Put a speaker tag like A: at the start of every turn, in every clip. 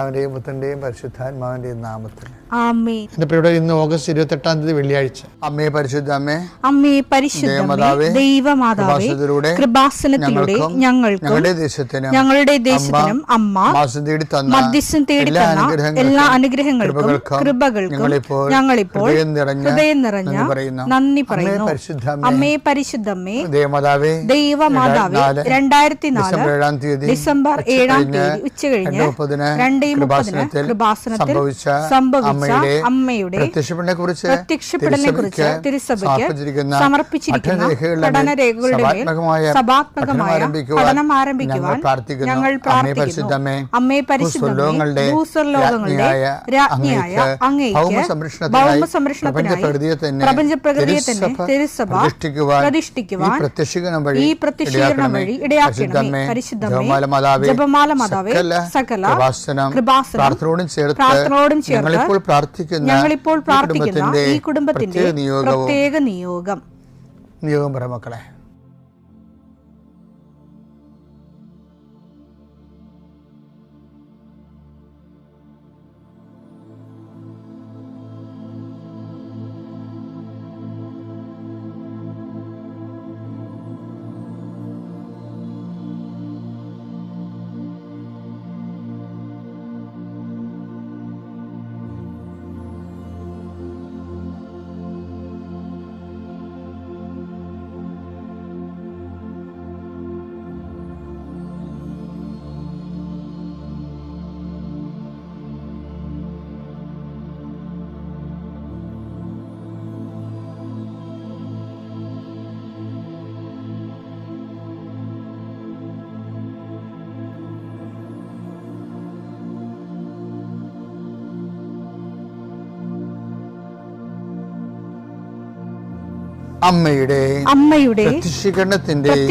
A: അവന്റെയും പുത്രന്റെയും പരിശുദ്ധാത്മാവിന്റെയും നാമത്തിൽ
B: ആമേൻ.
A: എന്റെ പ്രിയപ്പെട്ടവരെ, ഇന്ന് ഓഗസ്റ്റ് 28 വെള്ളിയാഴ്ച. അമ്മേ പരിശുദ്ധ അമ്മേ,
B: അമ്മേ പരിശുദ്ധമേ, ദൈവമാതാവേ, കൃപാസനത്തിലൂടെ ഞങ്ങൾക്കും ഞങ്ങളുടെ ദേശത്തിനും അമ്മ മധ്യസ്ഥം തേടി തന്ന എല്ലാ അനുഗ്രഹങ്ങൾക്കും കൃപകൾക്കും ഞങ്ങളിപ്പോൾ ഹൃദയം നിറഞ്ഞ നന്ദി പറയുന്നു. അമ്മേ പരിശുദ്ധമേ, ദൈവമാതാവേ, 2004 ഡിസംബർ 7 ഉച്ചകഴിഞ്ഞ് 2:30 കൃപാസനത്തിൽ സംഭവിച്ച അമ്മയുടെ പ്രത്യക്ഷപ്പെടലിനെക്കുറിച്ച് തിരുസഭയ്ക്ക് സമർപ്പിച്ചിരിക്കുന്ന പഠനരേഖകളുടെ മേൽ സഭാത്മകമായ പഠനം ആരംഭിക്കുവാൻ ഞങ്ങൾ പ്രാർത്ഥിക്കുന്നു. അമ്മേ പരിശുദ്ധമേ, ഭൂസ്വർലോകങ്ങളുടെ രാജ്ഞിയായ അങ്ങേയ്ക്ക് ഭൗമസംരക്ഷണത്തിനായി പ്രപഞ്ചപ്രകൃതിയെ തന്നെ തിരുസഭ പ്രതിഷ്ഠിക്കുവാൻ ഈ പ്രത്യക്ഷീകരണം വഴി ഇടയാക്കണമേ. പരിശുദ്ധമേ, ജപമാല മാതാവേ, സകല കൃപാസനം പ്രാർത്ഥനയോടും ചേർത്ത് ഞങ്ങളിപ്പോൾ പ്രാർത്ഥിക്കുന്ന ഈ കുടുംബത്തിന്റെ പ്രത്യേക നിയോഗം
A: പറ മക്കളെ.
B: അമ്മയുടെ
A: പ്രത്യക്ഷീകരണത്തിന്റെ
B: ഈ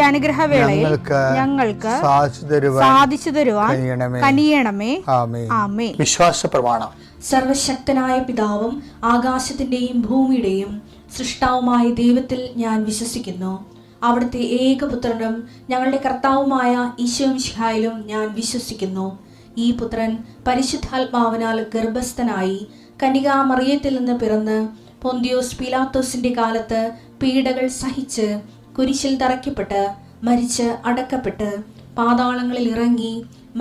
B: അനുഗ്രഹവേളയിൽ ഞങ്ങൾക്ക് സാധിച്ചു തരുവാൻ കനിയണമേ. ആമേൻ.
A: വിശ്വാസ പ്രമാണം.
C: സർവശക്തനായ പിതാവും ആകാശത്തിന്റെയും ഭൂമിയുടെയും സൃഷ്ടാവുമായ ദൈവത്തിൽ ഞാൻ വിശ്വസിക്കുന്നു. അവിടുത്തെ ഏകപുത്രനും ഞങ്ങളുടെ കർത്താവുമായ ഈശോമിശിഹായിലും ഞാൻ വിശ്വസിക്കുന്നു. ഈ പുത്രൻ പരിശുദ്ധാത്മാവിനാൽ ഗർഭസ്ഥനായി കന്യകാമറിയത്തിൽ നിന്ന് പിറന്ന് പൊന്തിയോസ് പീലാത്തോസിന്റെ കാലത്ത് പീഡകൾ സഹിച്ച് കുരിശിൽ തറയ്ക്കപ്പെട്ട് മരിച്ച് അടക്കപ്പെട്ട് പാതാളങ്ങളിൽ ഇറങ്ങി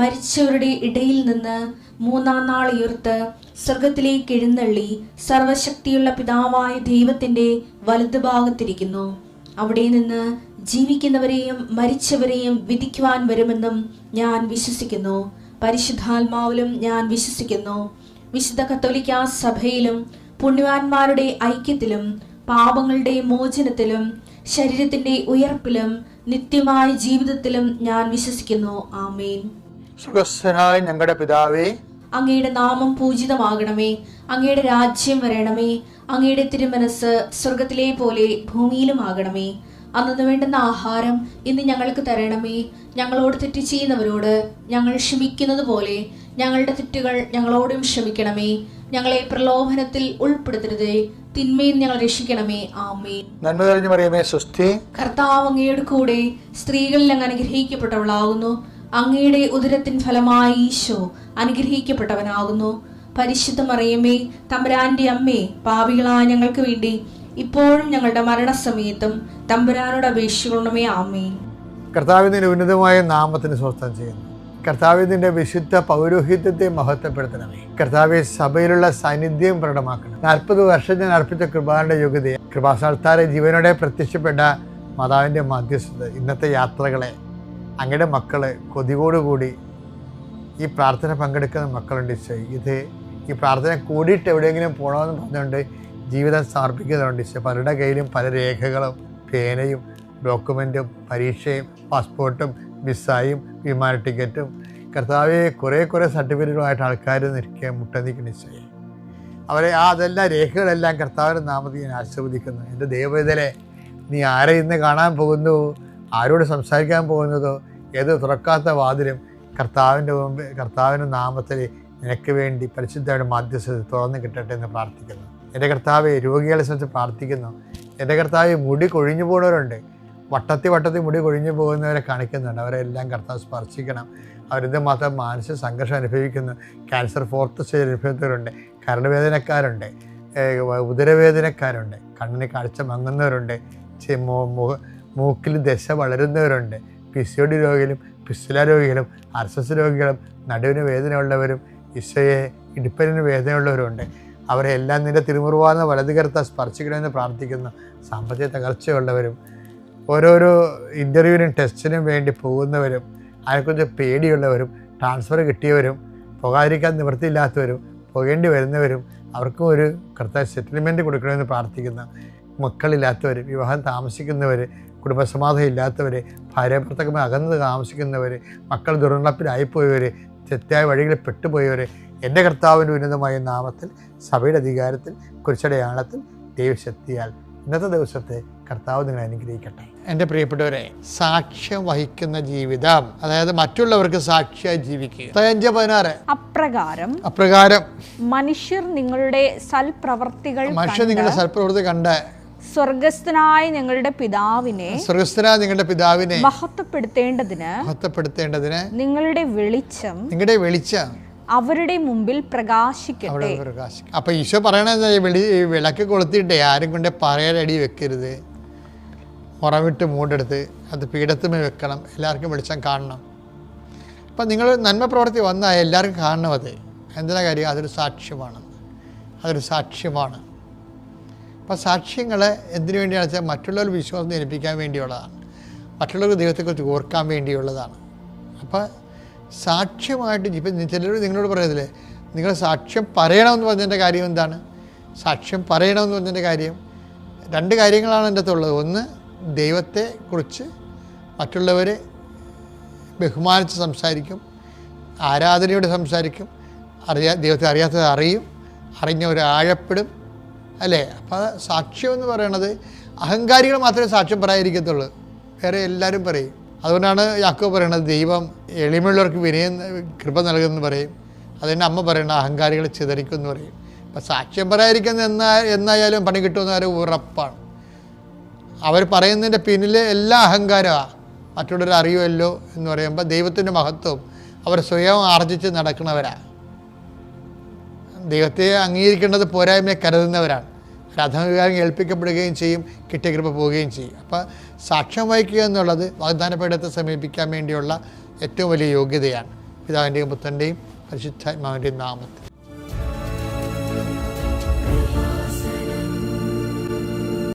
C: മരിച്ചവരുടെ ഇടയിൽ നിന്ന് 3-ാം നാൾ ഉയർത്ത് സ്വർഗത്തിലേക്ക് എഴുന്നള്ളി സർവശക്തിയുള്ള പിതാവായ ദൈവത്തിന്റെ വലതുഭാഗത്തിരിക്കുന്നു. അവിടെ നിന്ന് ജീവിക്കുന്നവരെയും മരിച്ചവരെയും വിധിക്കുവാൻ വരുമെന്നും ഞാൻ വിശ്വസിക്കുന്നു. പരിശുദ്ധാത്മാവിലും ഞാൻ വിശ്വസിക്കുന്നു. വിശുദ്ധ കത്തോലിക്കാ സഭയിലും പുണ്യവാന്മാരുടെ ഐക്യത്തിലും പാപങ്ങളുടെ മോചനത്തിലും ശരീരത്തിന്റെ ഉയർപ്പിലും നിത്യമായ ജീവിതത്തിലും ഞാൻ വിശ്വസിക്കുന്നു. ആമേൻ.
A: സ്വർഗ്ഗസ്ഥനായ ഞങ്ങളുടെ പിതാവേ,
C: അങ്ങയുടെ നാമം പൂജിതമാകണമേ. അങ്ങയുടെ രാജ്യം വരണമേ. അങ്ങയുടെ തിരുമനസ് സ്വർഗത്തിലെ പോലെ ഭൂമിയിലും ആകണമേ. അന്നു വേണ്ടുന്ന ആഹാരം ഇന്ന് ഞങ്ങൾക്ക് തരണമേ. ഞങ്ങളോട് തെറ്റ് ചെയ്യുന്നവരോട് ഞങ്ങൾ ക്ഷമിക്കുന്നത് പോലെ ഞങ്ങളുടെ തെറ്റുകൾ ഞങ്ങളോടും ക്ഷമിക്കണമേ. ഞങ്ങളെ പ്രലോഭനത്തിൽ ഉൾപ്പെടുത്തരുതേ, തിന്മയിൽ ഞങ്ങൾ രക്ഷിക്കണമേ. ആമേൻ.
A: നന്മ നിറഞ്ഞ മറിയമേ, സ്വസ്തി.
C: കർത്താവ് അങ്ങയുടെ കൂടെ സ്ത്രീകളിൽ അങ്ങ് അനുഗ്രഹിക്കപ്പെട്ടവളാകുന്നു. അങ്ങയുടെ ഉദരത്തിൻ ഫലമായി ഈശോ അനുഗ്രഹിക്കപ്പെട്ടവനാകുന്നു. പരിശുദ്ധ മറിയമേ, തമ്പുരാന്റെ അമ്മേ, പാപികളായ ഞങ്ങൾക്ക് വേണ്ടി ഇപ്പോഴും ഞങ്ങളുടെ മരണസമയത്തും തമ്പുരാനോട് അപേക്ഷിക്കണമേ. ആമേൻ.
A: കർത്താവിന്റെ ഉന്നതമായ നാമത്തിന് സ്വസ്ഥം ചെയ്യുന്നു. കർത്താവിന്റെ വിശുദ്ധ പൗരോഹിത്യത്തെ മഹത്വപ്പെടുത്തണമേ. കർത്താവെ, സഭയിലുള്ള സാന്നിധ്യം പ്രകടമാക്കണം. 40 വർഷം ഞാൻ അർപ്പിച്ച കൃപാന്റെ യോഗ്യതയെ കൃപാസ്ഥാനത്താരെ ജീവനോടെ പ്രത്യക്ഷപ്പെട്ട മാതാവിന്റെ മധ്യസ്ഥത ഇന്നത്തെ യാത്രകളെ അങ്ങയുടെ മക്കള് കൊതിയോടുകൂടി ഈ പ്രാർത്ഥന പങ്കെടുക്കുന്ന മക്കളുണ്ട്. ഈ പ്രാർത്ഥന കൂടിയിട്ട് എവിടെയെങ്കിലും പോകണമെന്ന് പറഞ്ഞുകൊണ്ട് ജീവിതം സമർപ്പിക്കുന്നുണ്ട്. പലരുടെ കയ്യിലും പല രേഖകളും പേനയും ഡോക്യുമെൻറ്റും പരീക്ഷയും പാസ്പോർട്ടും വിസയും വിമാന ടിക്കറ്റും കർത്താവെ കുറേ സർട്ടിഫിക്കറ്റുകളായിട്ട് ആൾക്കാർ നിൽക്കുക മുട്ടനിക്ക് നിശ്ചയം അവരെ അതെല്ലാം രേഖകളെല്ലാം കർത്താവിൻ്റെ നാമത്തിൽ ഞാൻ ആശീർവദിക്കുന്നു. എൻ്റെ ദൈവവേദനെ, നീ ആരെ ഇന്ന് കാണാൻ പോകുന്നു, ആരോട് സംസാരിക്കാൻ പോകുന്നതോ, ഏത് തുറക്കാത്ത വാതിലും കർത്താവിൻ്റെ നാമത്തിൽ നിനക്ക് വേണ്ടി പരിശുദ്ധയുടെ മധ്യസ്ഥത തുറന്നു കിട്ടട്ടെ എന്ന് പ്രാർത്ഥിക്കുന്നു. എൻ്റെ കർത്താവെ, രോഗികളെ സംബന്ധിച്ച് പ്രാർത്ഥിക്കുന്നു. എൻ്റെ കർത്താവ്, മുടി കൊഴിഞ്ഞു പോകുന്നവരുണ്ട്, വട്ടത്തി മുടി കൊഴിഞ്ഞു പോകുന്നവരെ കാണിക്കുന്നുണ്ട്. അവരെല്ലാം കർത്താവ് സ്പർശിക്കണം. അവരിത് മാത്രം മാനസിക സംഘർഷം അനുഭവിക്കുന്നു. ക്യാൻസർ 4th സ്റ്റേജ് അനുഭവിക്കുന്നവരുണ്ട്, കരളുവേദനക്കാരുണ്ട്, ഉദരവേദനക്കാരുണ്ട്, കണ്ണിന് കാഴ്ച മങ്ങുന്നവരുണ്ട്, മൂക്കിൽ ദശ വളരുന്നവരുണ്ട്, PCOD രോഗികളും പിസ്തുല രോഗികളും RSS രോഗികളും നടുവിന് വേദനയുള്ളവരും ഈശോയെ ഇടുപ്പലിന് വേദനയുള്ളവരുണ്ട്. അവരെ എല്ലാം നിന്റെ തിരുമുറുവാർന്ന വലതുകരത്താൽ സ്പർശിക്കണമെന്ന് പ്രാർത്ഥിക്കുന്നു. സാമ്പത്തിക തകർച്ചയുള്ളവരും ഓരോരോ ഇൻ്റർവ്യൂവിനും ടെസ്റ്റിനും വേണ്ടി പോകുന്നവരും അതിനെക്കുറിച്ച് പേടിയുള്ളവരും ട്രാൻസ്ഫർ കിട്ടിയവരും പോകാതിരിക്കാൻ നിവൃത്തിയില്ലാത്തവരും പോകേണ്ടി വരുന്നവരും അവർക്കും ഒരു കർത്താവ് സെറ്റിൽമെൻറ്റ് കൊടുക്കണമെന്ന് പ്രാർത്ഥിക്കുന്നു. മക്കളില്ലാത്തവർ, വിവാഹം താമസിക്കുന്നവർ, കുടുംബസമാധാനം ഇല്ലാത്തവർ, ഭാര്യാഭർത്താക്കന്മാർ അകന്ന് താമസിക്കുന്നവർ, മക്കൾ ദുർനടപ്പിലായിപ്പോയവർ, തെറ്റായ വഴികളിൽ പെട്ടുപോയവർ, എൻ്റെ കർത്താവിൻ്റെ ഉന്നതമായ നാമത്തിൽ സഭയുടെ അധികാരത്തിൽ കുരിശടയാളത്തിൽ ദൈവശക്തിയാൽ ഇന്നത്തെ ദിവസത്തെ കർത്താവ് നിങ്ങളെ അനുഗ്രഹിക്കട്ടെ. എൻ്റെ പ്രിയപ്പെട്ടവരെ, സാക്ഷ്യം വഹിക്കുന്ന ജീവിതം, അതായത് മറ്റുള്ളവർക്ക് സാക്ഷിയായി ജീവിക്കുക. 5:16 അപ്രകാരം മനുഷ്യർ നിങ്ങളുടെ സൽപ്രവർത്തികൾ കണ്ട് സ്വർഗസ്ഥനായ നിങ്ങളുടെ പിതാവിനെ മഹത്വപ്പെടുത്തേണ്ടതിന് നിങ്ങളുടെ വെളിച്ചം അവരുടെ മുമ്പിൽ പ്രകാശിക്കട്ടെ. അപ്പൊ ഈശോ പറയണത് വിളക്ക് കൊളുത്തിയിട്ടേ ആരും കൊണ്ട് പറയാനടി വെക്കരുത്, ഉറവിട്ട് മൂടെടുത്ത് അത് പീഠത്തുമേ വെക്കണം, എല്ലാവർക്കും വെളിച്ചം കാണണം. അപ്പം നിങ്ങൾ നന്മ പ്രവർത്തി വന്നാൽ എല്ലാവർക്കും കാണണം. അത് എന്തിനാ കാര്യം? അതൊരു സാക്ഷ്യമാണ്. അപ്പം സാക്ഷ്യങ്ങളെ എന്തിനു വേണ്ടിയാണെന്ന് വെച്ചാൽ മറ്റുള്ളവർ വിശ്വാസം ജനിപ്പിക്കാൻ വേണ്ടിയുള്ളതാണ്, മറ്റുള്ളവർക്ക് ദൈവത്തെക്കുറിച്ച് ഓർക്കാൻ വേണ്ടിയുള്ളതാണ്. അപ്പം സാക്ഷ്യമായിട്ട് ഇപ്പം ചിലർ നിങ്ങളോട് പറയത്തില്ലേ, നിങ്ങൾ സാക്ഷ്യം പറയണമെന്ന് പറഞ്ഞതിൻ്റെ കാര്യം എന്താണ്? സാക്ഷ്യം പറയണമെന്ന് പറഞ്ഞതിൻ്റെ കാര്യം 2 കാര്യങ്ങളാണ് എൻ്റെ അടുത്തുള്ളത്. ഒന്ന്, ദൈവത്തെക്കുറിച്ച് മറ്റുള്ളവരെ ബഹുമാനിച്ച് സംസാരിക്കും, ആരാധനയോടെ സംസാരിക്കും, ദൈവത്തെ അറിയാത്തത് അറിയും, അറിഞ്ഞവർ ആഴപ്പെടും, അല്ലേ? അപ്പോൾ സാക്ഷ്യം എന്ന് പറയണത് അഹങ്കാരികൾ മാത്രമേ സാക്ഷ്യം പറയാതിരിക്കത്തുള്ളൂ, വേറെ എല്ലാവരും പറയും. അതുകൊണ്ടാണ് യാക്കോബ് പറയണത് ദൈവം എളിമയുള്ളവർക്ക് കൃപ നൽകുമെന്ന് പറയും. അതിൻ്റെ അമ്മ പറയണ അഹങ്കാരികൾ ചിതറിക്കും എന്ന് പറയും. അപ്പം സാക്ഷ്യം പറയാതിരിക്കുന്ന എന്നായാലും പണി കിട്ടുമെന്ന് അവർ ഉറപ്പാണ്. അവർ പറയുന്നതിൻ്റെ പിന്നിൽ എല്ലാ അഹങ്കാരമാണ്, മറ്റുള്ളവർ അറിയുമല്ലോ എന്ന് പറയുമ്പോൾ ദൈവത്തിൻ്റെ മഹത്വം അവർ സ്വയം ആർജിച്ച് നടക്കുന്നവരാണ്. ദൈവത്തെ അംഗീകരിക്കേണ്ടത് പോരായ്മയെ കരുതുന്നവരാണ്. അധമവികാരം ഏൽപ്പിക്കപ്പെടുകയും ചെയ്യും, കിട്ടിയ കൃപ പോവുകയും ചെയ്യും. അപ്പോൾ സാക്ഷ്യം വഹിക്കുക എന്നുള്ളത് വാഗ്ദാനപീഠത്തെ സമീപിക്കാൻ വേണ്ടിയുള്ള ഏറ്റവും വലിയ യോഗ്യതയാണ്. പിതാവിൻ്റെയും പുത്രൻ്റെയും പരിശുദ്ധാത്മാവിൻ്റെയും നാമത്തിൽ.